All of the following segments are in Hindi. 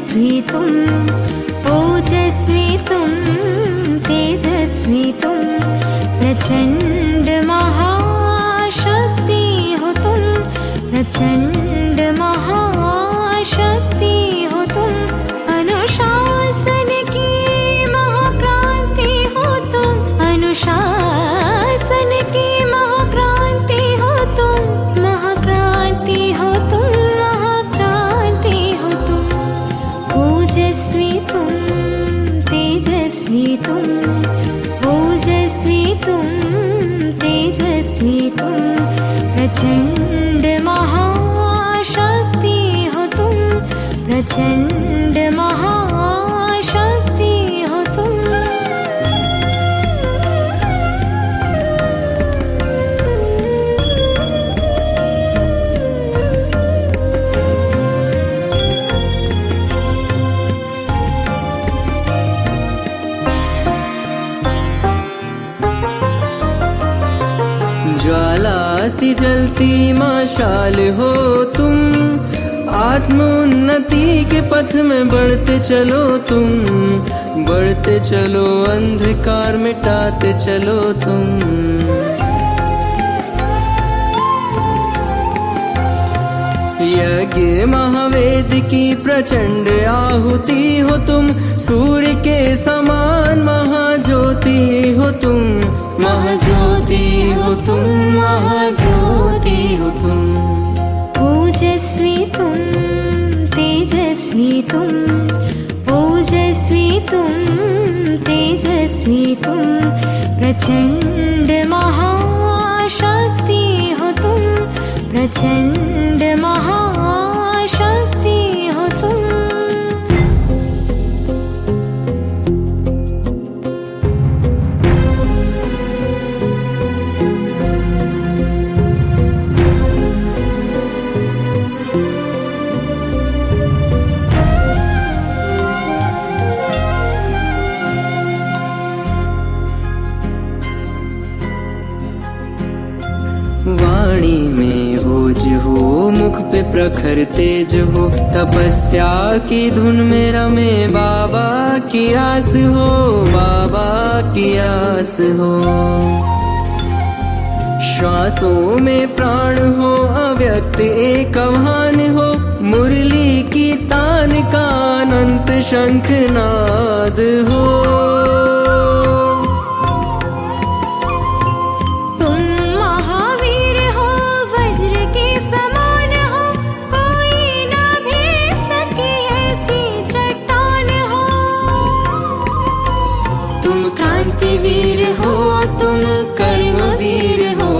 तेजस्वी तुम, ओजस्वी तुम, तेजस्वी तुम, प्रचंड महाशक्ति हो तुम, प्रचंड महाशक्ति हो तुम, अनुशासन की महाक्रांति हो तुम, अनुशासन की महाक्रांति हो तुम, महाक्रांति हो तुम, महाक्रांति हो तुम, ओजस्वी तुम, तेजस्वी तुम, ओजस्वी तुम, तेजस्वी तुम, प्रचंड महाशक्ति हो तुम, प्रचंड महाशक्ति हो तुम। ज्वाला सी जलती मशाल हो तुम, आत्मोन्नति के पथ में बढ़ते चलो तुम, बढ़ते चलो, अंधकार मिटाते चलो तुम। यज्ञ महावेद की प्रचंड आहुति हो तुम, सूर्य के समान महाज्योति हो तुम, महाज्योति हो तुम, महाज्योति हो तुम, ओजस्वी तुम, तेजस्वी तुम, ओजस्वी तुम, तेजस्वी तुम, प्रचंड महाशक्ति हो तुम, प्रचंड महाशक्ति हो तुम। वाणी में ओज हो, मुख पे प्रखर तेज हो, तपस्या की धुन में रमे बाबा की आस हो, बाबा की आस हो। श्वासों में प्राण हो, अव्यक्त एक आह्वान हो, मुरली की तान का अनंत शंखनाद हो। वीर हो तुम, कर्मवीर हो,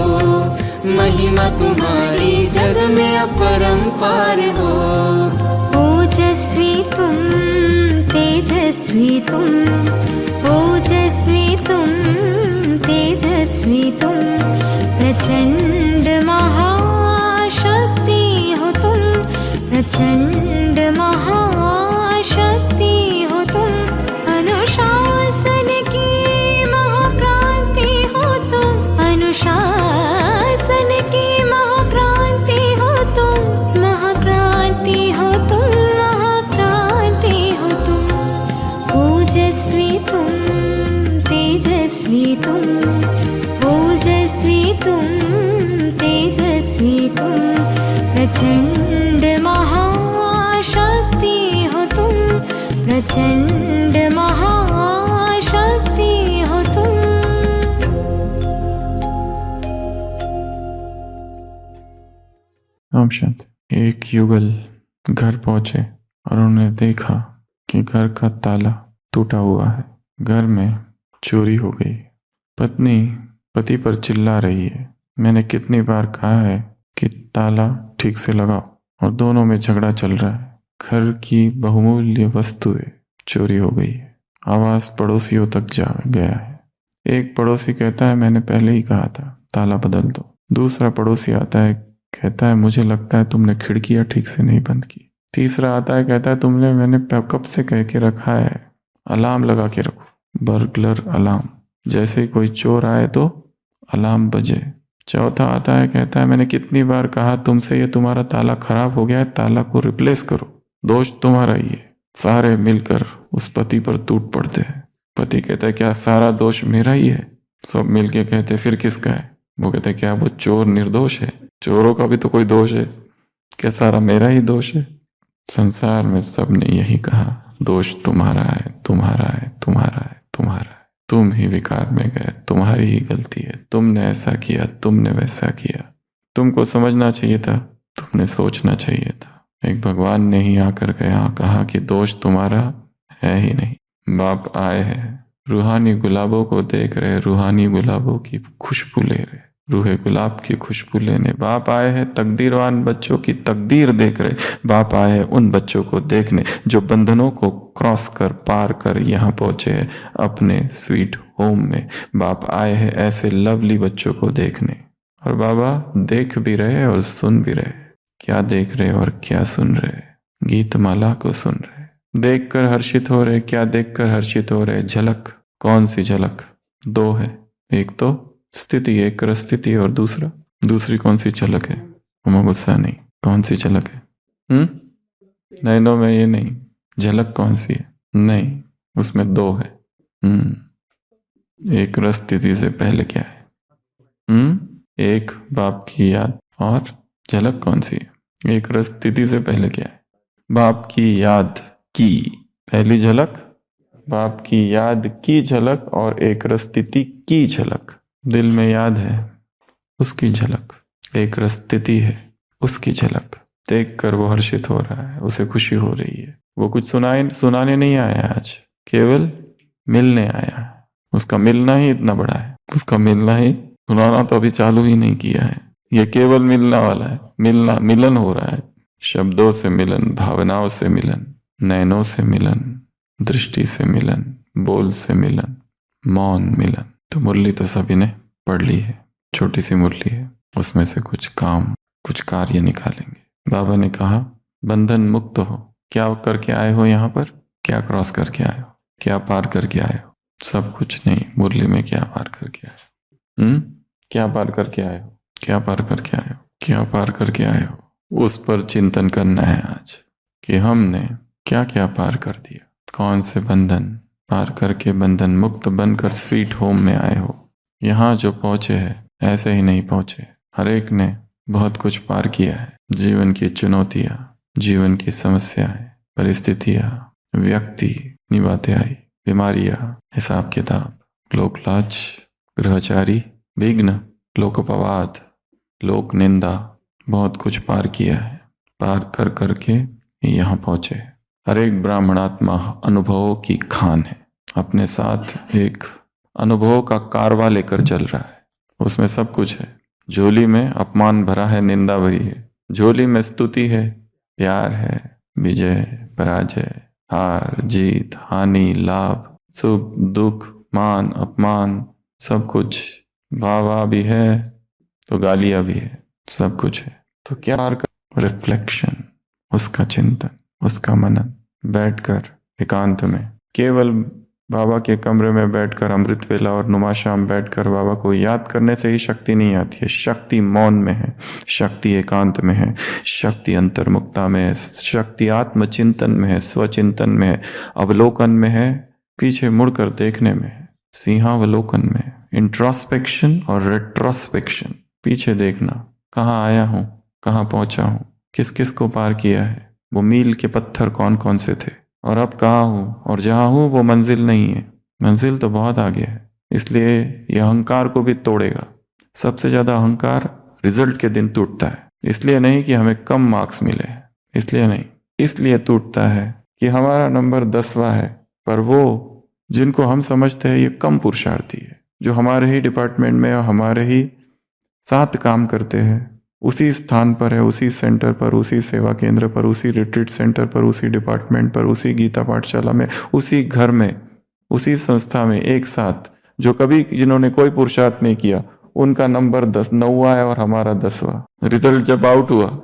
महिमा तुम्हारी जग में अपरंपार हो। ओजस्वी तुम, तेजस्वी तुम, ओजस्वी तुम, तेजस्वी तुम, प्रचंड महाशक्ति हो तुम, प्रचंड महाशक्ति हो तुम, अनुशासन की महाक्रांति हो तुम, अनुशासन की महाक्रांति हो तुम, महाक्रांति हो तुम, महाक्रांति हो तुम, ओजस्वी तुम, तेजस्वी तुम, ओजस्वी तुम, तेजस्वी तुम, प्रचंड महाशक्ति हो तुम, प्रचंड महाशक्ति हो तुम। ओम शांति। एक युगल घर पहुंचे और उन्होंने देखा कि घर का ताला टूटा हुआ है। घर में चोरी हो गई। पत्नी पति पर चिल्ला रही है, मैंने कितनी बार कहा है कि ताला ठीक से लगाओ, और दोनों में झगड़ा चल रहा है। घर की बहुमूल्य वस्तुएं चोरी हो गई है। आवाज पड़ोसियों तक जा गया है। एक पड़ोसी कहता है, मैंने पहले ही कहा था ताला बदल दो। दूसरा पड़ोसी आता है, कहता है, मुझे लगता है तुमने खिड़कियां ठीक से नहीं बंद की। तीसरा आता है, कहता है, मैंने कब से कह के रखा है अलार्म लगा के रखो, बर्गलर अलार्म, जैसे ही कोई चोर आए तो अलार्म बजे। चौथा आता है, कहता है, मैंने कितनी बार कहा तुमसे, ये तुम्हारा ताला खराब हो गया है, ताला को रिप्लेस करो, दोष तुम्हारा ही है। सारे मिलकर उस पति पर टूट पड़ते हैं। पति कहता है क्या सारा दोष मेरा ही है? सब मिलके कहते फिर किसका है? वो कहते क्या वो चोर निर्दोष है? चोरों का भी तो कोई दोष है, क्या सारा मेरा ही दोष है? संसार में सब ने यही कहा, दोष तुम्हारा है, तुम्हारा है, तुम्हारा है, तुम्हारा है। तुम ही विकार में गए, तुम्हारी ही गलती है, तुमने ऐसा किया, तुमने वैसा किया। तुमको समझना चाहिए था, तुमने सोचना चाहिए था। एक भगवान ने ही आकर कहा कि दोष तुम्हारा है ही नहीं। बाप आए हैं, रूहानी गुलाबों को देख रहे, रूहानी गुलाबों की खुशबू ले रहे, रूहे गुलाब की खुशबू लेने। बाप आए हैं तकदीरवान बच्चों की तकदीर देख रहे। बाप आए हैं उन बच्चों को देखने जो बंधनों को क्रॉस कर पार कर यहाँ पहुंचे हैं अपने स्वीट होम में। बाप आए हैं ऐसे लवली बच्चों को देखने। और बाबा देख भी रहे और सुन भी रहे। क्या देख रहे और क्या सुन रहे? गीतमाला को सुन रहे, देखकर हर्षित हो रहे। क्या देखकर हर्षित हो रहे? झलक। कौन सी झलक? दो है, एक तो स्थिति, एक स्थिति, और दूसरी कौन सी झलक है? गुस्सा नहीं, कौन सी झलक है? नैनों में ये नहीं, झलक कौन सी है? नहीं, उसमें दो है। एक स्थिति से पहले क्या है? एक बाप की याद, और झलक कौन सी है? एक स्थिति से पहले क्या है? बाप की याद की पहली झलक, बाप की याद की झलक, और एक स्थिति की झलक। दिल में याद है उसकी झलक, एक स्थिति है उसकी झलक। देखकर वो हर्षित हो रहा है, उसे खुशी हो रही है। वो कुछ सुनाने नहीं आया आज, केवल मिलने आया है। उसका मिलना ही इतना बड़ा है, उसका मिलना ही, सुनाना तो अभी चालू ही नहीं किया है। ये केवल मिलना वाला है, मिलन हो रहा है। शब्दों से मिलन, भावनाओं से मिलन, नैनों से मिलन, दृष्टि से मिलन, बोल से मिलन, मौन मिलन। तो मुरली तो सभी ने पढ़ ली है, छोटी सी मुरली है, उसमें से कुछ काम, कुछ कार्य निकालेंगे। बाबा ने कहा बंधन मुक्त हो। क्या करके आए हो यहाँ पर? क्या क्रॉस करके आए हो? क्या पार करके आए हो? सब कुछ नहीं, मुरली में क्या पार करके आए हो? क्या पार करके आए हो? क्या पार करके आए हो? क्या पार करके आए हो? उस पर चिंतन करना है आज कि हमने क्या क्या पार कर दिया। कौन से बंधन पार करके बंधन मुक्त बनकर स्वीट होम में आए हो। यहाँ जो पहुँचे हैं ऐसे ही नहीं पहुँचे, हर एक ने बहुत कुछ पार किया है। जीवन की चुनौतियाँ, जीवन की समस्याएं, परिस्थितियाँ, व्यक्ति, निभाते आई, बीमारियाँ, हिसाब किताब, लोकलाज, ग्रहचारी, विघ्न, लोकोपवाद, लोक निंदा, बहुत कुछ पार किया है। पार कर करके यहाँ पहुँचे। हर एक ब्राह्मणात्मा अनुभवों की खान है, अपने साथ एक अनुभवों का कारवा लेकर चल रहा है। उसमें सब कुछ है। झोली में अपमान भरा है, निंदा भरी है। झोली में स्तुति है, प्यार है, विजय, पराजय, हार, जीत, हानि, लाभ, सुख, दुख, मान, अपमान, सब कुछ। वाह भी है तो गालियां भी है, सब कुछ है। तो क्या रिफ्लेक्शन, उसका चिंतन, उसका मनन, बैठकर एकांत में, केवल बाबा के कमरे में बैठकर अमृत वेला और नुमाशाम बैठकर बाबा को याद करने से ही शक्ति नहीं आती है। शक्ति मौन में है, शक्ति एकांत में है, शक्ति अंतर्मुक्ता में है, शक्ति आत्मचिंतन में है, स्वचिंतन में है, अवलोकन में है, पीछे मुड़कर देखने में है, सिंहावलोकन में, इंट्रोस्पेक्शन और रेट्रोस्पेक्शन, पीछे देखना, कहाँ आया हूँ, कहाँ पहुँचा हूँ, किस किस को पार किया है, वो मील के पत्थर कौन कौन से थे, और अब कहाँ हूँ, और जहाँ हूँ वो मंजिल नहीं है, मंजिल तो बहुत आगे है। इसलिए ये अहंकार को भी तोड़ेगा। सबसे ज़्यादा अहंकार रिजल्ट के दिन टूटता है। इसलिए नहीं कि हमें कम मार्क्स मिले, इसलिए नहीं, इसलिए टूटता है कि हमारा नंबर 10वां है, पर वो जिनको हम समझते हैं ये कम पुरुषार्थी है, जो हमारे ही डिपार्टमेंट में और हमारे ही साथ काम करते हैं, उसी स्थान पर है, उसी सेंटर पर, उसी सेवा केंद्र पर, उसी रिट्रीट सेंटर पर, उसी डिपार्टमेंट पर, उसी गीता पाठशाला में, उसी घर में, उसी संस्था में एक साथ, जो कभी जिन्होंने कोई पुरुषार्थ नहीं किया, उनका नंबर 9वां है और हमारा 10वां। रिजल्ट जब आउट हुआ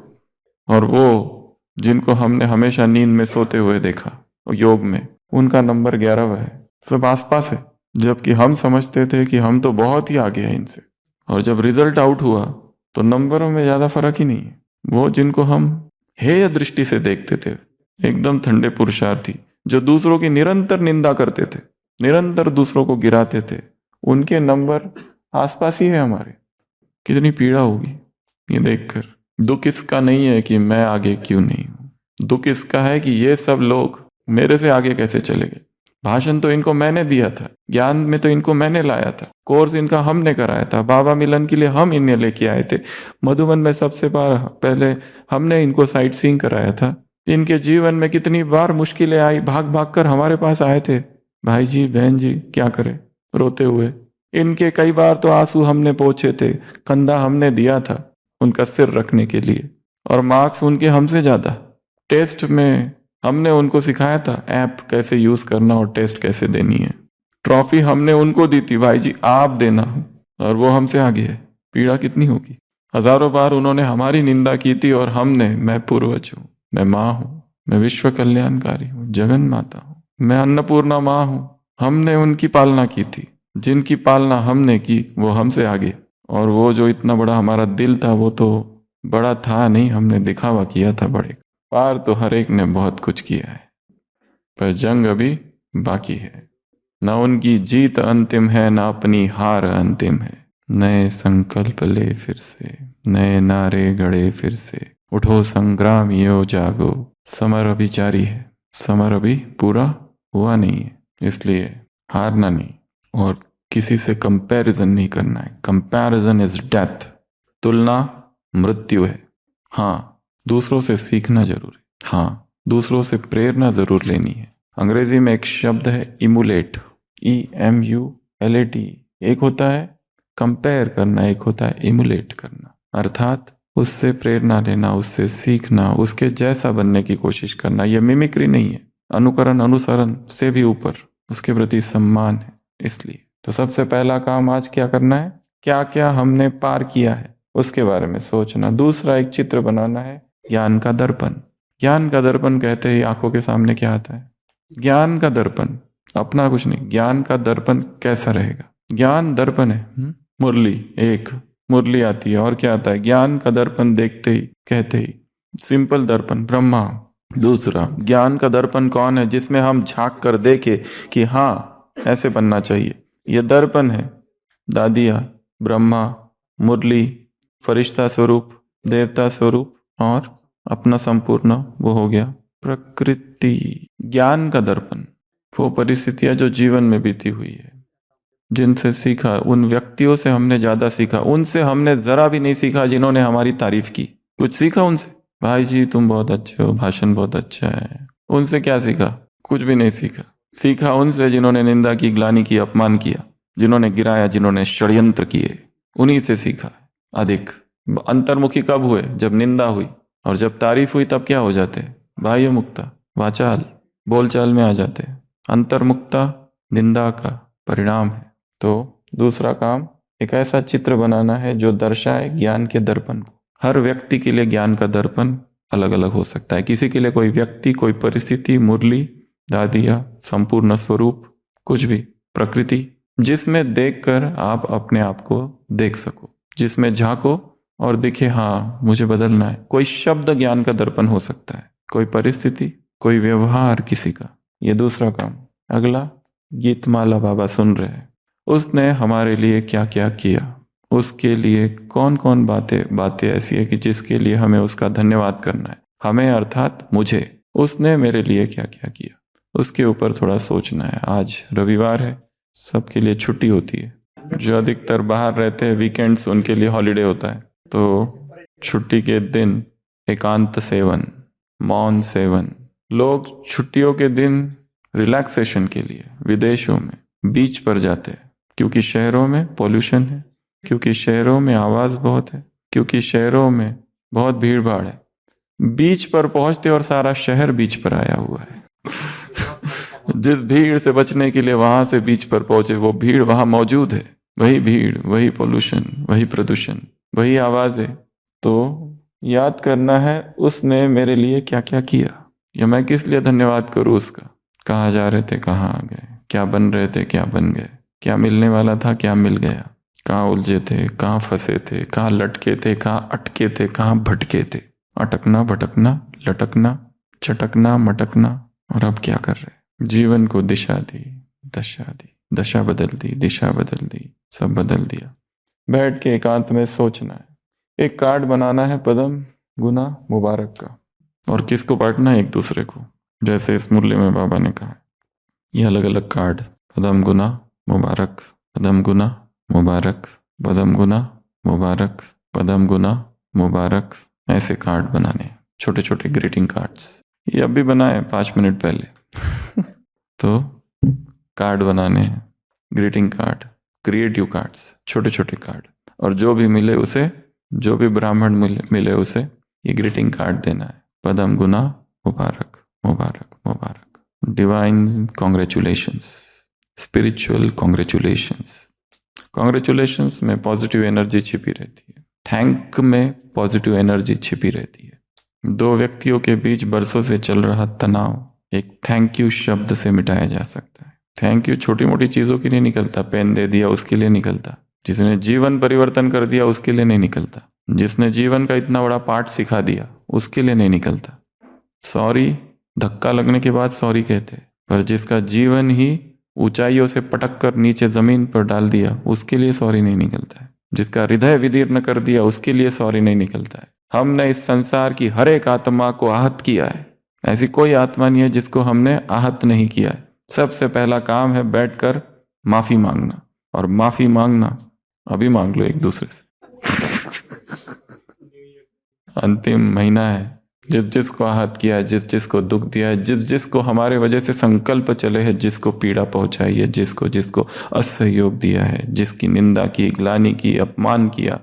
और वो जिनको हमने हमेशा नींद में सोते हुए देखा योग में, उनका नंबर 11वां है। सब आसपास है, जबकि हम समझते थे कि हम तो बहुत ही आगे हैं इनसे। और जब रिजल्ट आउट हुआ तो नंबरों में ज़्यादा फर्क ही नहीं है। वो जिनको हम हेय दृष्टि से देखते थे, एकदम ठंडे पुरुषार्थी जो दूसरों की निरंतर निंदा करते थे, निरंतर दूसरों को गिराते थे, उनके नंबर आसपास ही है हमारे। कितनी पीड़ा होगी ये देखकर। दुख इसका नहीं है कि मैं आगे क्यों नहीं हूं, दुख इसका है कि ये सब लोग मेरे से आगे कैसे चले गए। भाषण तो इनको मैंने दिया था, ज्ञान में तो इनको मैंने लाया था, कोर्स इनका हमने कराया था, बाबा मिलन के लिए हम इन्हें लेके आए थे, मधुबन में सबसे पहले हमने इनको साइट सीइंग कराया था। इनके जीवन में कितनी बार मुश्किलें आई, भाग भाग कर हमारे पास आए थे, भाई जी बहन जी क्या करें, रोते हुए। इनके कई बार तो आंसू हमने पोंछे थे, कंधा हमने दिया था उनका सिर रखने के लिए, और मार्क्स उनके हमसे ज्यादा। टेस्ट में हमने उनको सिखाया था ऐप कैसे यूज करना और टेस्ट कैसे देनी है। ट्रॉफी हमने उनको दी थी, भाई जी आप देना, और वो हमसे आगे है। पीड़ा कितनी होगी। हजारों बार उन्होंने हमारी निंदा की थी और हमने, मैं पूर्वज हूं, मैं माँ हूं, मैं विश्व कल्याणकारी हूं, जगन माता हूं, मैं अन्नपूर्णा माँ हूं, हमने उनकी पालना की थी। जिनकी पालना हमने की वो हमसे आगे, और वो जो इतना बड़ा हमारा दिल था वो तो बड़ा था नहीं, हमने दिखावा किया था बड़े। पार तो हर एक ने बहुत कुछ किया है, पर जंग अभी बाकी है। न उनकी जीत अंतिम है, न अपनी हार अंतिम है। नए संकल्प ले फिर से, नए नारे गढ़े फिर से, उठो संग्राम यो जागो, समर अभी जारी है, समर अभी पूरा हुआ नहीं है, इसलिए हारना नहीं और किसी से कंपैरिजन नहीं करना है। कंपैरिजन इज डेथ, तुलना मृत्यु है। हाँ, दूसरों से सीखना जरूर है, हाँ दूसरों से प्रेरणा जरूर लेनी है। अंग्रेजी में एक शब्द है इमुलेट, EMULAT। एक होता है कंपेयर करना, एक होता है इमुलेट करना, अर्थात उससे प्रेरणा लेना, उससे सीखना, उसके जैसा बनने की कोशिश करना। यह मिमिक्री नहीं है, अनुकरण अनुसरण से भी ऊपर उसके प्रति सम्मान है। इसलिए तो सबसे पहला काम आज क्या करना है, क्या क्या हमने पार किया है उसके बारे में सोचना। दूसरा एक चित्र बनाना है, ज्ञान का दर्पण। ज्ञान का दर्पण कहते ही आंखों के सामने क्या आता है? ज्ञान का दर्पण, अपना कुछ नहीं। ज्ञान का दर्पण कैसा रहेगा? ज्ञान दर्पण है, मुरली, एक मुरली आती है, और क्या आता है? ज्ञान का दर्पण देखते ही कहते ही सिंपल दर्पण ब्रह्मा। दूसरा ज्ञान का दर्पण कौन है? जिसमें हम झांक कर देखे कि हाँ ऐसे बनना चाहिए। यह दर्पण है दादिया, ब्रह्मा, मुरली, फरिश्ता स्वरूप, देवता स्वरूप, और अपना संपूर्ण वो हो गया प्रकृति। ज्ञान का दर्पण वो परिस्थितियां जो जीवन में बीती हुई है, जिनसे सीखा, उन व्यक्तियों से हमने ज्यादा सीखा। उनसे हमने जरा भी नहीं सीखा जिन्होंने हमारी तारीफ की। कुछ सीखा उनसे? भाई जी तुम बहुत अच्छे हो, भाषण बहुत अच्छा है। उनसे क्या सीखा? कुछ भी नहीं सीखा। सीखा उनसे जिन्होंने निंदा की, ग्लानि की, अपमान किया, जिन्होंने गिराया, जिन्होंने षड्यंत्र किए, उन्हीं से सीखा अधिक। अंतर्मुखी कब हुए? जब निंदा हुई, और जब तारीफ हुई तब क्या हो जाते? बाह्य मुक्ता, वाचाल, बोलचाल में आ जाते। अंतर्मुक्ता निंदा का परिणाम है। तो दूसरा काम एक ऐसा चित्र बनाना है जो दर्शाए ज्ञान के दर्पण को। हर व्यक्ति के लिए ज्ञान का दर्पण अलग अलग हो सकता है। किसी के लिए कोई व्यक्ति, कोई परिस्थिति, मुरली, दादिया, संपूर्ण स्वरूप, कुछ भी, प्रकृति, जिसमें देखकर आप अपने आप को देख सको, जिसमें झांको और दिखे हाँ मुझे बदलना है। कोई शब्द ज्ञान का दर्पण हो सकता है, कोई परिस्थिति, कोई व्यवहार किसी का। ये दूसरा काम। अगला, गीतमाला बाबा सुन रहे हैं, उसने हमारे लिए क्या क्या किया, उसके लिए कौन कौन बातें ऐसी है कि जिसके लिए हमें उसका धन्यवाद करना है। हमें अर्थात मुझे, उसने मेरे लिए क्या क्या किया, उसके ऊपर थोड़ा सोचना है। आज रविवार है, सबके लिए छुट्टी होती है। जो अधिकतर बाहर रहते हैं, वीकेंड्स उनके लिए हॉलीडे होता है। तो छुट्टी के दिन एकांत सेवन, मौन सेवन। लोग छुट्टियों के दिन रिलैक्सेशन के लिए विदेशों में बीच पर जाते हैं, क्योंकि शहरों में पोल्यूशन है, क्योंकि शहरों में आवाज बहुत है, क्योंकि शहरों में बहुत भीड़ भाड़ है। बीच पर पहुंचते और सारा शहर बीच पर आया हुआ है। जिस भीड़ से बचने के लिए वहां से बीच पर पहुंचे, वो भीड़ वहां मौजूद है। वही भीड़, वही पोल्यूशन, वही प्रदूषण, वही आवाजें। तो याद करना है उसने मेरे लिए क्या क्या किया, या मैं किस लिए धन्यवाद करूं उसका। कहाँ जा रहे थे, कहाँ आ गए, क्या बन रहे थे, क्या बन गए, क्या मिलने वाला था, क्या मिल गया, कहाँ उलझे थे, कहाँ फंसे थे, कहाँ लटके थे, कहाँ अटके थे, कहाँ भटके थे। अटकना, भटकना, लटकना, चटकना मटकना, और अब क्या कर रहे? जीवन को दिशा दी, दशा दी, दशा बदल दी, दिशा बदल दी, सब बदल दिया। बैठ के एकांत में सोचना है, एक कार्ड बनाना है पदम गुना मुबारक का, और किसको बांटना है? एक दूसरे को। जैसे इस मुरली में बाबा ने कहा, ये अलग अलग कार्ड, पदम गुना मुबारक, पदम गुना मुबारक, पदम गुना मुबारक, पदम गुना मुबारक, ऐसे कार्ड बनाने हैं, छोटे छोटे ग्रीटिंग कार्ड्स। ये अभी बनाए 5 मिनट पहले तो कार्ड बनाने हैं, ग्रीटिंग कार्ड, क्रिएटिव कार्ड्स, छोटे छोटे कार्ड, और जो भी मिले उसे, जो भी ब्राह्मण मिले उसे ये ग्रीटिंग कार्ड देना है। पदम गुना मुबारक, मुबारक, मुबारक, divine congratulations, spiritual congratulations. Congratulations में पॉजिटिव एनर्जी छिपी रहती है, थैंक में पॉजिटिव एनर्जी छिपी रहती है। दो व्यक्तियों के बीच बरसों से चल रहा तनाव एक थैंक यू शब्द से मिटाया जा सकता है। थैंक यू छोटी मोटी चीज़ों के लिए निकलता, पेन दे दिया उसके लिए निकलता, जिसने जीवन परिवर्तन कर दिया उसके लिए नहीं निकलता, जिसने जीवन का इतना बड़ा पाठ सिखा दिया उसके लिए नहीं निकलता। सॉरी धक्का लगने के बाद सॉरी कहते, पर जिसका जीवन ही ऊंचाइयों से पटक कर नीचे जमीन पर डाल दिया उसके लिए सॉरी नहीं निकलता है। जिसका हृदय विदीर्ण कर दिया उसके लिए सॉरी नहीं निकलता है। हमने इस संसार की हर एक आत्मा को आहत किया है, ऐसी कोई आत्मा नहीं है जिसको हमने आहत नहीं किया है। सबसे पहला काम है बैठकर माफी मांगना, और माफी मांगना अभी मांग लो एक दूसरे से अंतिम महीना है, जिस जिसको आहत किया है, जिस जिसको दुख दिया है, जिस जिसको हमारे वजह से संकल्प चले हैं, जिसको पीड़ा पहुंचाई है, जिसको जिसको असहयोग दिया है, जिसकी निंदा की, ग्लानि की, अपमान किया,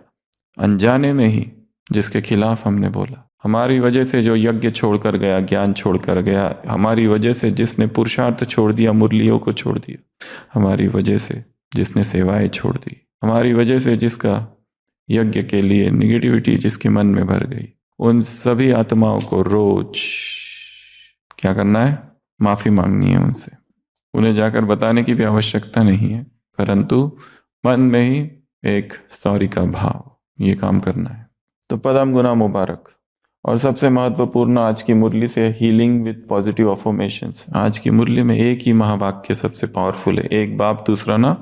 अनजाने में ही जिसके खिलाफ हमने बोला, हमारी वजह से जो यज्ञ छोड़कर गया, ज्ञान छोड़कर गया, हमारी वजह से जिसने पुरुषार्थ छोड़ दिया, मुरलियों को छोड़ दिया, हमारी वजह से जिसने सेवाएं छोड़ दी, हमारी वजह से जिसका यज्ञ के लिए निगेटिविटी जिसके मन में भर गई, उन सभी आत्माओं को रोज क्या करना है? माफी मांगनी है उनसे। उन्हें जाकर बताने की भी आवश्यकता नहीं है, परंतु मन में ही एक सॉरी का भाव, ये काम करना है। तो पदम गुना मुबारक। और सबसे महत्वपूर्ण आज की मुरली से हीलिंग विद पॉजिटिव अफर्मेशंस। आज की मुरली में एक ही महावाक्य सबसे पावरफुल है, एक बाप दूसरा ना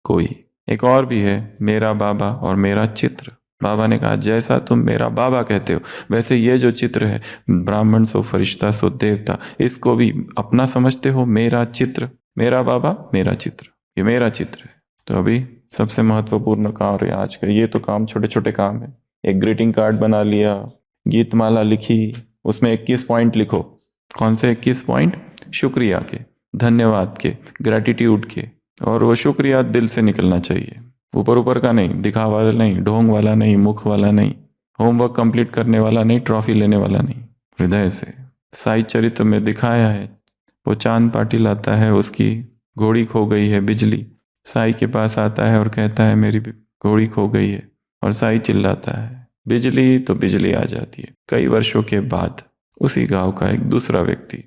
कोई। एक और भी है, मेरा बाबा और मेरा चित्र। बाबा ने कहा जैसा तुम मेरा बाबा कहते हो वैसे ये जो चित्र है, ब्राह्मण सो फरिश्ता सो देवता, इसको भी अपना समझते हो। मेरा चित्र, मेरा बाबा मेरा चित्र, ये मेरा चित्र है। तो अभी सबसे महत्वपूर्ण कार्य आज का, ये तो काम छोटे छोटे काम है। एक ग्रीटिंग कार्ड बना लिया, गीतमाला लिखी, उसमें 21 पॉइंट लिखो। कौन से 21 पॉइंट? शुक्रिया के, धन्यवाद के, ग्रेटिट्यूड के। और वो शुक्रिया दिल से निकलना चाहिए, ऊपर ऊपर का नहीं, दिखावा वाला नहीं, ढोंग वाला नहीं, मुख वाला नहीं, होमवर्क कंप्लीट करने वाला नहीं, ट्रॉफी लेने वाला नहीं, हृदय से। साई चरित्र में दिखाया है, वो चांद पाटिल आता है, उसकी घोड़ी खो गई है, बिजली साई के पास आता है और कहता है मेरी घोड़ी खो गई है, और साई चिल्लाता है बिजली, तो बिजली आ जाती है। कई वर्षों के बाद उसी गांव का एक दूसरा व्यक्ति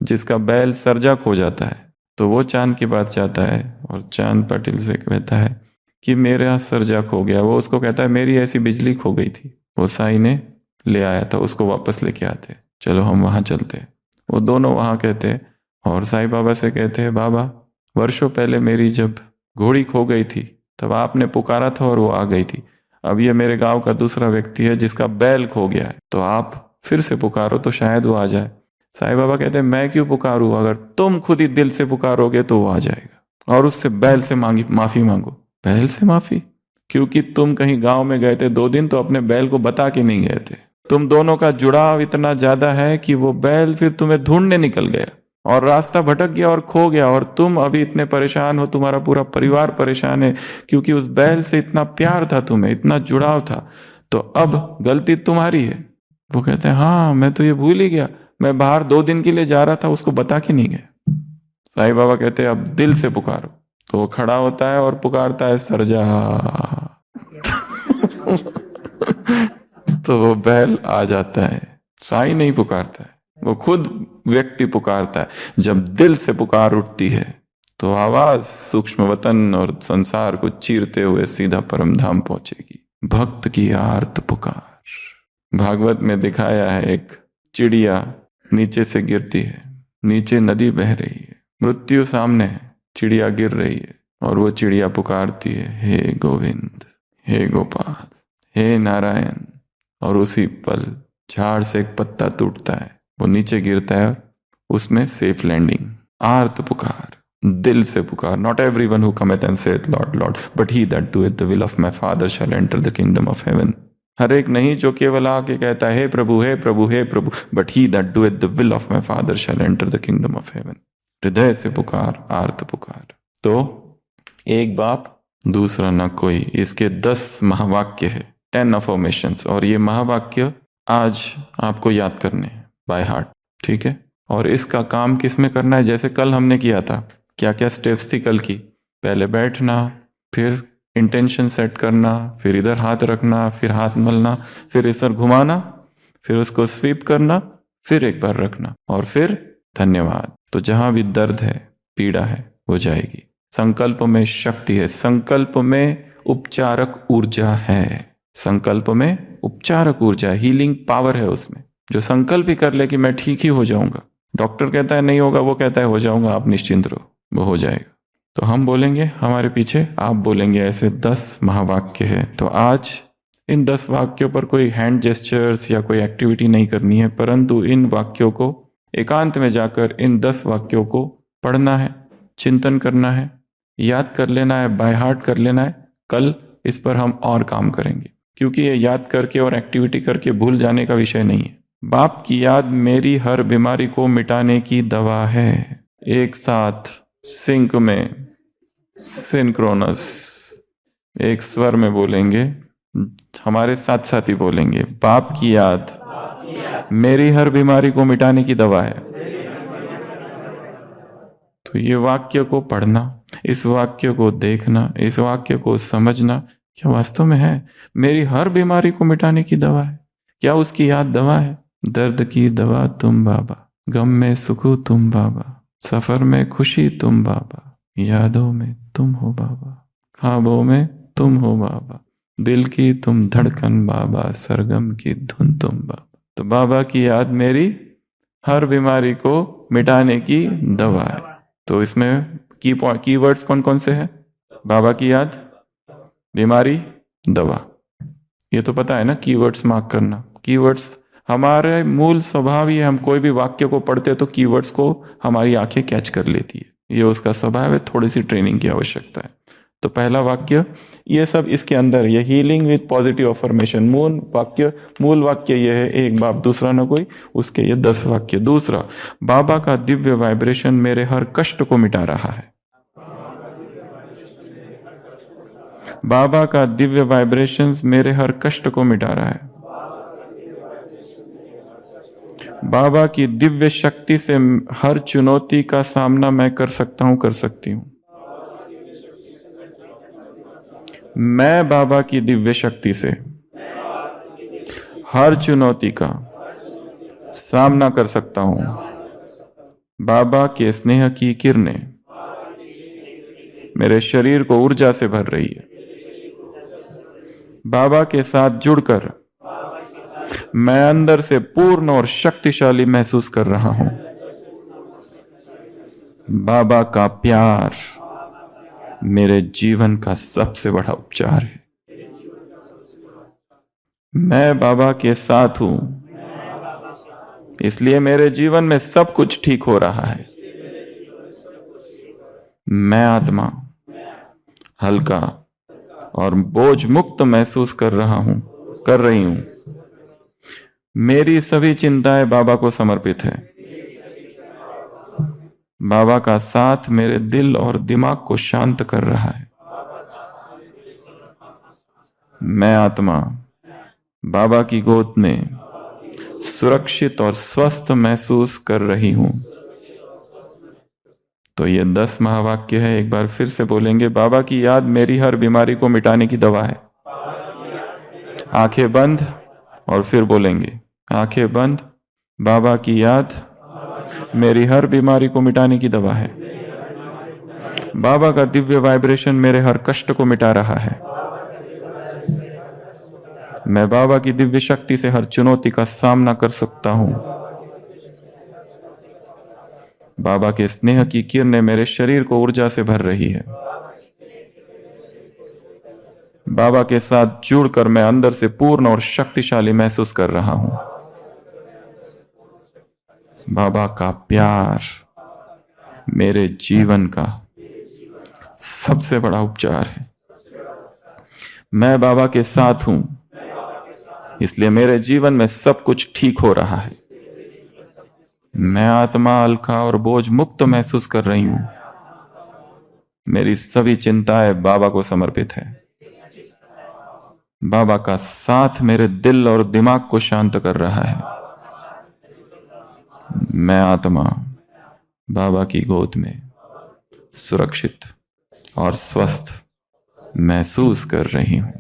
जिसका बैल सरजा खो जाता है, तो वो चांद के पास जाता है और चांद पाटिल से कहता है कि मेरा सरजा खो गया। वो उसको कहता है मेरी ऐसी बिजली खो गई थी, वो साई ने ले आया था, उसको वापस लेके आते, चलो हम वहाँ चलते। वो दोनों वहाँ कहते और साई बाबा से कहते हैं बाबा वर्षों पहले मेरी जब घोड़ी खो गई थी तब आपने पुकारा था और वो आ गई थी। अब ये मेरे गांव का दूसरा व्यक्ति है जिसका बैल खो गया है, तो आप फिर से पुकारो तो शायद वो आ जाए। साईं बाबा कहते हैं मैं क्यों पुकारूं, अगर तुम खुद ही दिल से पुकारोगे तो वो आ जाएगा। और उससे बैल से माफी मांगो। बैल से माफी? क्योंकि तुम कहीं गांव में गए थे 2 दिन तो अपने बैल को बता के नहीं गए थे। तुम दोनों का जुड़ाव इतना ज्यादा है कि वो बैल फिर तुम्हें ढूंढने निकल गया और रास्ता भटक गया और खो गया, और तुम अभी इतने परेशान हो, तुम्हारा पूरा परिवार परेशान है क्योंकि उस बैल से इतना प्यार था, तुम्हें इतना जुड़ाव था, तो अब गलती तुम्हारी है। वो कहते हैं हाँ मैं तो ये भूल ही गया, मैं बाहर 2 दिन के लिए जा रहा था, उसको बता के नहीं गया। साईं बाबा कहते हैं अब दिल से पुकारो। तो वो खड़ा होता है और पुकारता है सरजा तो वो बैल आ जाता है। साईं नहीं पुकारता है, वो खुद व्यक्ति पुकारता है। जब दिल से पुकार उठती है तो आवाज सूक्ष्म वतन और संसार को चीरते हुए सीधा परम धाम पहुंचेगी। भक्त की आर्त पुकार। भागवत में दिखाया है एक चिड़िया नीचे से गिरती है, नीचे नदी बह रही है, मृत्यु सामने है, चिड़िया गिर रही है और वो चिड़िया पुकारती है, हे गोविंद, हे गोपाल, हे नारायण। और उसी पल झाड़ से एक पत्ता टूटता है, वो नीचे गिरता है और उसमें सेफ लैंडिंग। आर्त पुकार, दिल से पुकार। Not everyone who cometh and saith Lord Lord, but he that doeth the will of my Father shall enter the kingdom of heaven. हर एक नहीं जो केवल आके कहता है, हे प्रभु, हे प्रभु, हे प्रभु, but he that doeth the will of my Father shall enter the kingdom of heaven. हृदय से पुकार, आर्त पुकार। तो एक बाप दूसरा न कोई, इसके 10 महावाक्य है, 10 अफर्मेशंस। और ये महावाक्य आज आपको याद करने हैं बाय हार्ट, ठीक है। और इसका काम किस में करना है? जैसे कल हमने किया था, क्या क्या स्टेप्स थी कल की? पहले बैठना, फिर इंटेंशन सेट करना, फिर इधर हाथ रखना, फिर हाथ मलना, फिर इधर घुमाना, फिर उसको स्वीप करना, फिर एक बार रखना और फिर धन्यवाद। तो जहां भी दर्द है, पीड़ा है, वो जाएगी। संकल्प में शक्ति है, संकल्प में उपचारक ऊर्जा है, संकल्प में उपचारक ऊर्जा, हीलिंग पावर है उसमें। जो संकल्प ही कर ले कि मैं ठीक ही हो जाऊंगा, डॉक्टर कहता है नहीं होगा, वो कहता है हो जाऊंगा, आप निश्चिंत रहो, वो हो जाएगा। तो हम बोलेंगे हमारे पीछे, आप बोलेंगे, ऐसे 10 महावाक्य है। तो आज इन 10 वाक्यों पर कोई हैंड जेस्चर्स या कोई एक्टिविटी नहीं करनी है, परंतु इन वाक्यों को एकांत में जाकर इन 10 वाक्यों को पढ़ना है, चिंतन करना है, याद कर लेना है, बाय हार्ट कर लेना है। कल इस पर हम और काम करेंगे, क्योंकि ये याद करके और एक्टिविटी करके भूल जाने का विषय नहीं है। बाप की याद मेरी हर बीमारी को मिटाने की दवा है। एक साथ सिंक में, सिंक्रोनस, एक स्वर में बोलेंगे, हमारे साथ साथ ही बोलेंगे, बाप की याद मेरी हर बीमारी को मिटाने की दवा है। तो ये वाक्य को पढ़ना, इस वाक्य को देखना, इस वाक्य को समझना, क्या वास्तव में है मेरी हर बीमारी को मिटाने की दवा है? क्या उसकी याद दवा है? दर्द की दवा तुम बाबा, गम में सुख तुम बाबा, सफर में खुशी तुम बाबा, यादों में तुम हो बाबा, ख्वाबों में तुम हो बाबा, दिल की तुम धड़कन बाबा, सरगम की धुन तुम बाबा। तो बाबा की याद मेरी हर बीमारी को मिटाने की दवा है। तो इसमें कीवर्ड्स कौन कौन से हैं? बाबा की याद, बीमारी, दवा। ये तो पता है ना, कीवर्ड्स मार्क करना। कीवर्ड्स हमारे मूल स्वभाव ही है, हम कोई भी वाक्य को पढ़ते हैं तो कीवर्ड्स को हमारी आंखें कैच कर लेती है, ये उसका स्वभाव है। थोड़ी सी ट्रेनिंग की आवश्यकता है। तो पहला वाक्य, ये सब इसके अंदर, ये हीलिंग विद पॉजिटिव अफर्मेशन, मूल वाक्य ये है, एक बाप दूसरा न कोई, उसके ये 10 वाक्य। दूसरा, बाबा का दिव्य वाइब्रेशन मेरे हर कष्ट को मिटा रहा है। बाबा का दिव्य वाइब्रेशंस मेरे हर कष्ट को मिटा रहा है। बाबा की दिव्य शक्ति से हर चुनौती का सामना मैं कर सकता हूं, कर सकती हूं। मैं बाबा की दिव्य शक्ति से हर चुनौती का सामना कर सकता हूं। बाबा के स्नेह की किरणें मेरे शरीर को ऊर्जा से भर रही है। बाबा के साथ जुड़कर मैं अंदर से पूर्ण और शक्तिशाली महसूस कर रहा हूं। बाबा का प्यार मेरे जीवन का सबसे बड़ा उपचार है। मैं बाबा के साथ हूं, इसलिए मेरे जीवन में सब कुछ ठीक हो रहा है। मैं आत्मा हल्का और बोझ मुक्त महसूस कर रही हूं। मेरी सभी चिंताएं बाबा को समर्पित है। बाबा का साथ मेरे दिल और दिमाग को शांत कर रहा है। मैं आत्मा बाबा की गोद में सुरक्षित और स्वस्थ महसूस कर रही हूं। तो ये 10 महावाक्य है, एक बार फिर से बोलेंगे। बाबा की याद मेरी हर बीमारी को मिटाने की दवा है। आंखें बंद और फिर बोलेंगे, आंखें बंद। बाबा की याद मेरी हर बीमारी को मिटाने की दवा है। बाबा का दिव्य वाइब्रेशन मेरे हर कष्ट को मिटा रहा है। मैं बाबा की दिव्य शक्ति से हर चुनौती का सामना कर सकता हूं। बाबा के स्नेह की किरणें मेरे शरीर को ऊर्जा से भर रही है। बाबा के साथ जुड़कर मैं अंदर से पूर्ण और शक्तिशाली महसूस कर रहा हूं। बाबा का प्यार मेरे जीवन का सबसे बड़ा उपचार है। मैं बाबा के साथ हूं, इसलिए मेरे जीवन में सब कुछ ठीक हो रहा है। मैं आत्मा हल्का और बोझ मुक्त महसूस कर रही हूं। मेरी सभी चिंताएं बाबा को समर्पित है। बाबा का साथ मेरे दिल और दिमाग को शांत कर रहा है। मैं आत्मा बाबा की गोद में सुरक्षित और स्वस्थ महसूस कर रही हूं।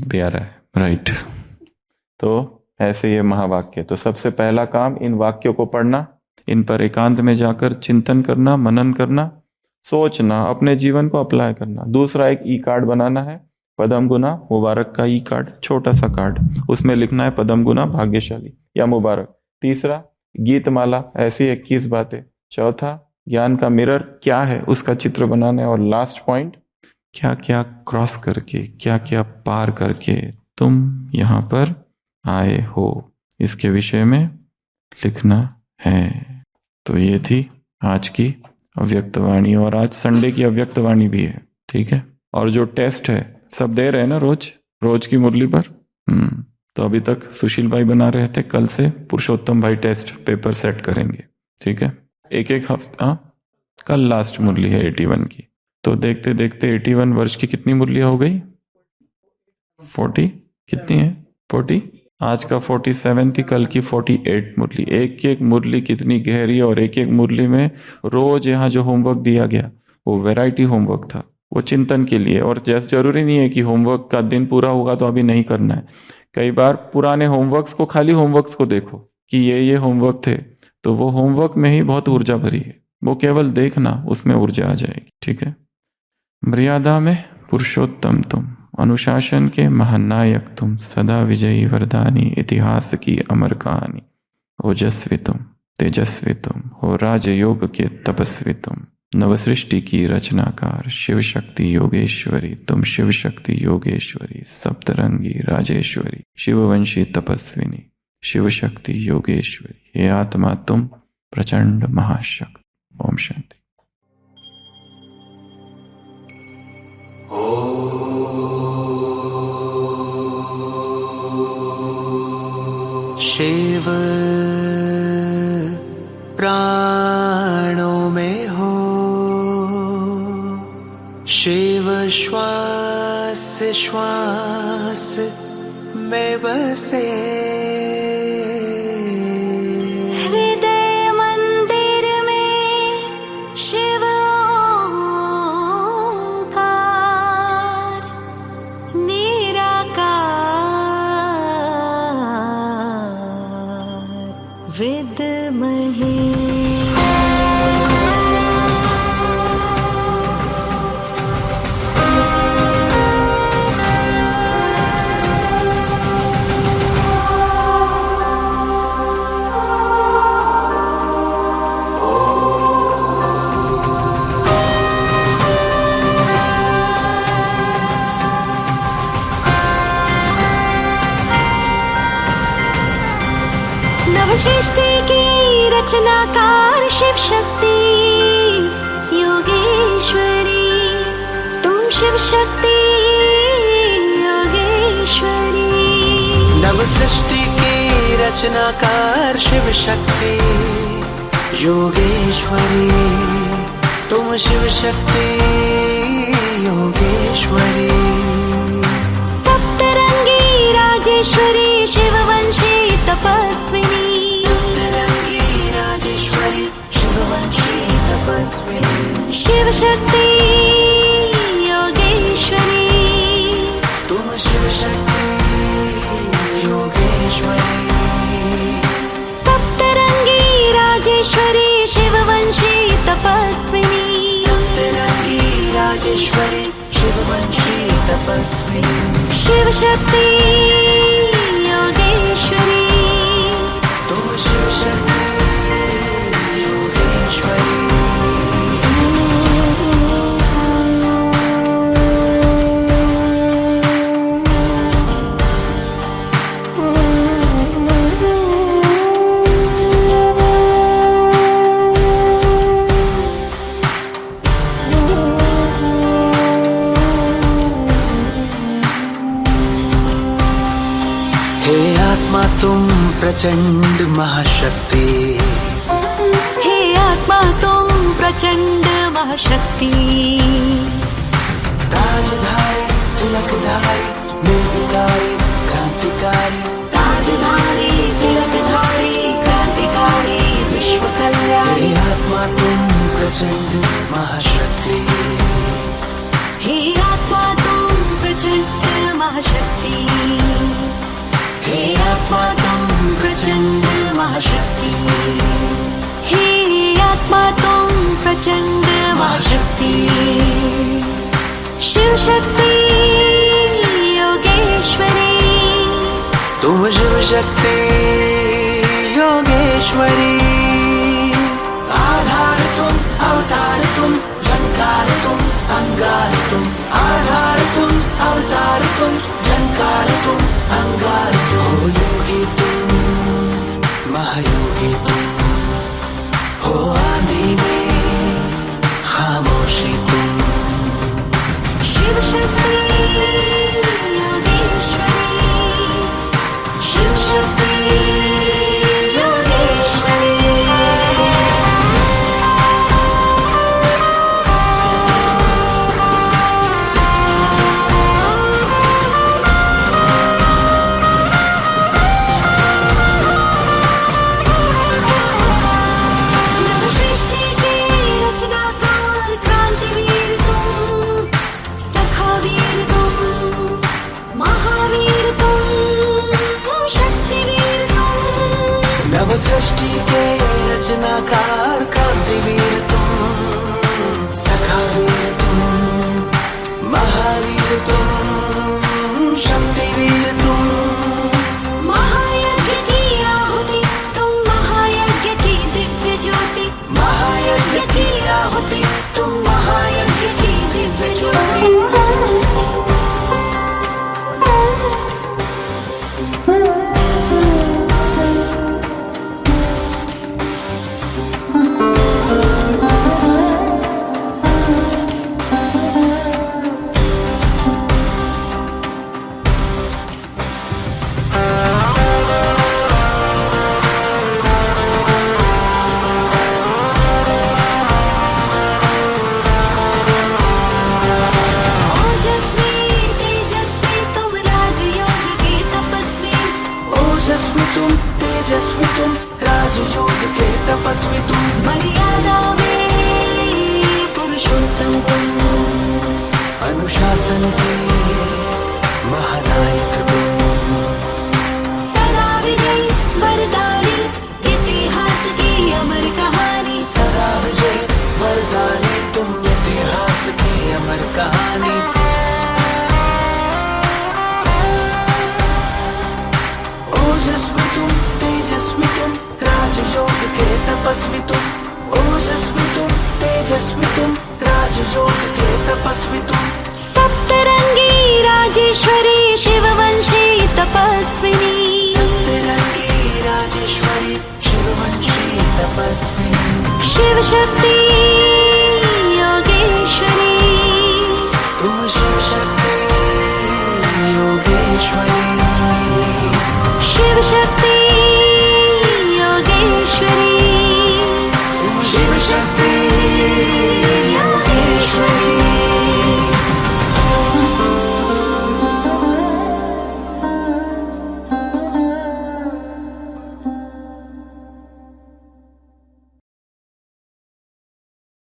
प्यारा है, राइट। तो ऐसे ये महावाक्य। तो सबसे पहला काम इन वाक्यों को पढ़ना, इन पर एकांत में जाकर चिंतन करना, मनन करना, सोचना, अपने जीवन को अप्लाई करना। दूसरा, एक ई कार्ड बनाना है, पदम गुना मुबारक का ई कार्ड, छोटा सा कार्ड, उसमें लिखना है पदम गुना भाग्यशाली या मुबारक। तीसरा, गीतमाला, ऐसी 21 बातें। चौथा, ज्ञान का मिरर क्या है उसका चित्र बनाना है। और लास्ट पॉइंट, क्या क्या क्रॉस करके, क्या क्या पार करके तुम यहां पर आए हो, इसके विषय में लिखना है। तो ये थी आज की अव्यक्तवाणी, और आज संडे की अव्यक्तवाणी भी है, ठीक है। और जो टेस्ट है सब दे रहे हैं ना रोज की मुरली पर। तो अभी तक सुशील भाई बना रहे थे, कल से पुरुषोत्तम भाई टेस्ट पेपर सेट करेंगे, ठीक है। एक हफ्ता, कल लास्ट मुरली है 81 की। तो देखते देखते 81 वर्ष की कितनी मुरलियां हो गई? 40 कितनी है? 40। आज का 47 थी, कल की 48 मुरली। एक एक मुरली कितनी गहरी, और एक एक मुरली में रोज यहाँ जो होमवर्क दिया गया वो वैरायटी होमवर्क था, वो चिंतन के लिए। और जैसे जरूरी नहीं है कि होमवर्क का दिन पूरा होगा तो अभी नहीं करना है। कई बार पुराने होमवर्क्स को, खाली होमवर्क्स को देखो कि ये होमवर्क थे, तो वो होमवर्क में ही बहुत ऊर्जा भरी है। वो केवल देखना, उसमें ऊर्जा आ जाएगी, ठीक है। मर्यादा में पुरुषोत्तम तुम, अनुशासन के महानायक तुम, सदा विजयी वरदानी, इतिहास की अमर कहानी, ओजस्वी तुम, तेजस्वी तुम, हो राजयोग के तपस्वी तुम, नवसृष्टि की रचनाकार, शिव शक्ति योगेश्वरी तुम, शिव शक्ति योगेश्वरी, सप्तरंगी राजेश्वरी, शिववंशी तपस्विनी, शिव शक्ति योगेश्वरी, हे आत्मा तुम प्रचंड महाशक्ति। ओम शांति। शिव प्राणों में हो, शिव श्वास श्वास में बसे, हृदय मंदिर में शिव ओंकार, निराकार विद्महे। नवसृष्टि की रचनाकार, शिव शक्ति योगेश्वरी तुम, शिव शक्ति योगेश्वरी। नवसृष्टि की रचनाकार, शिव शक्ति योगेश्वरी तुम, शिव शक्ति योगेश्वरी। सप्तरंगी राजेश्वरी, शिववंशी तपस्विनी, सप्तरंगी राजेश्वरी, शिववंशी तपस्विनी, शिव शक्ति योगेश्वरी तुम, शिव शक्ति योगेश्वरी। सप्तरंगी राजेश्वरी, शिववंशी तपस्विनी, सप्तरंगी राजेश्वरी, शिववंशी तपस्विनी, शिव शक्ति योगेश्वरी तुम, शिव शक्ति तुम प्रचंड महाशक्ति, हे आत्मा तुम प्रचंड महाशक्ति। ताजधारी तिलकधारी निर्विकारी क्रांतिकारी, ताजधारी तिलकधारी क्रांतिकारी विश्व कल्याणी। हे आत्मा तुम प्रचंड महाशक्ति, हे आत्मा तुम प्रचंड महाशक्ति, हे आत्मा तुम प्रचंड महाशक्ति, हे आत्मा तुम प्रचंड महाशक्ति। शिव शक्ति योगेश्वरी, तुम शिव शक्ति योगेश्वरी। आधार तुम अवतार तुम, झंकार तुम अंगार तुम, आधार तुम अवतार तुम, झंकार तुम अंगार तुम। हो योगी तुम महायोगी तुम, हो आंधी में खामोशी तुम। शिव शक्ति योगेश्वरी, शिव शक्ति योगेश्वरी। सृष्टि के रचनाकार क्रांतिवीर तुम, सखावीर तुम, महावीर तुम, शक्तिवीर तुम। नव सृष्टि के रचनाकार क्रांतिवीर तुम, सखावीर तुम, महावीर तुम, शक्तिवीर तुम। महायज्ञ की आहुति तुम, महायज्ञ की दिव्य ज्योति, महायज्ञ की आहुति तुम, महायज्ञ की दिव्य ज्योति। ओजस्वी तेजस्वी तुम, राजयोग के तपस्वी, ओजस्वी तुम तेजस्वी तुम, राजयोग के तपस्वी तुम। मर्यादा में पुरुषोत्तम तुम, अनुशासन के महानायक तुम, सदा विजयी वरदानी, इतिहास की अमर कहानी। सदा विजय वरदानी तुम, इतिहास की अमर कहानी। ओजस्वी तुम तेजस्वी तुम, राजयोग के तपस्वी तुम, ओजस्वी तुम तेजस्वी तुम, राजयोग के तपस्वी तुम। सप्तरंगी राजेश्वरी शिववंशी तपस्विनी, सप्तरंगी राजेश्वरी शिववंशी तपस्विनी। शिव शक्ति